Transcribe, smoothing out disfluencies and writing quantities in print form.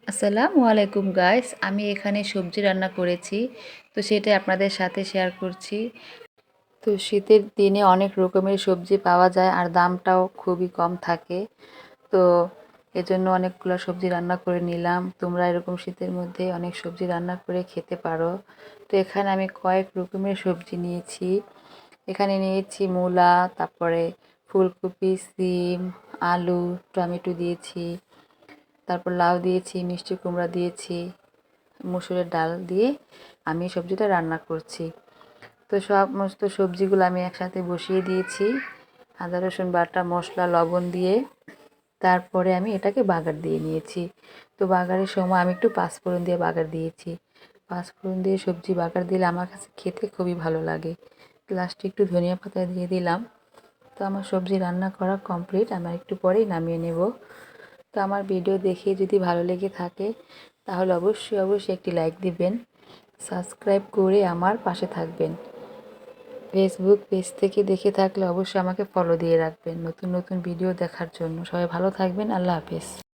আসসালামু আলাইকুম গাইস, আমি এখানে সবজি রান্না করেছি। তো সেটা আপনাদের সাথে শেয়ার করছি। তো শীতের দিনে অনেক রকমের সবজি পাওয়া যায় আর দামটাও খুবই কম থাকে। তো এজন্য অনেকগুলো সবজি রান্না করে নিলাম। তোমরা এরকম শীতের মধ্যে অনেক সবজি রান্না করে খেতে পারো। তো এখানে আমি কয়েক রকমের সবজি নিয়েছি। এখানে নিয়েছি মূলা, তারপরে ফুলকপি, সিম, আলু, টমেটো দিয়েছি, তারপর লাউ দিয়েছি, মিষ্টি কুমড়া দিয়েছি, মসুরের ডাল দিয়ে আমি সবজিটা রান্না করছি। তো সমস্ত সবজিগুলো আমি একসাথে বসিয়ে দিয়েছি আদা রসুন বাটা, মশলা, লবণ দিয়ে। তারপরে আমি এটাকে বাগার দিয়ে নিয়েছি। তো বাগারের সময় আমি একটু পাঁচফোড়ন দিয়ে বাগার দিয়েছি। পাঁচফোড়ন দিয়ে সবজি বাগার দিলে আমার কাছে খেতে খুবই ভালো লাগে। লাস্টে একটু ধনিয়া পাতা দিয়ে দিলাম। তো আমার সবজি রান্না করা কমপ্লিট, আমার একটু পরেই নামিয়ে নেব। তো আমার ভিডিও দেখে যদি ভালো লেগে থাকে তাহলে অবশ্যই একটি লাইক দিবেন, সাবস্ক্রাইব করে আমার পাশে থাকবেন। ফেসবুক পেজ থেকে দেখে থাকলে অবশ্যই আমাকে ফলো দিয়ে রাখবেন নতুন নতুন ভিডিও দেখার জন্য। সবাই ভালো থাকবেন। আল্লাহ হাফেজ।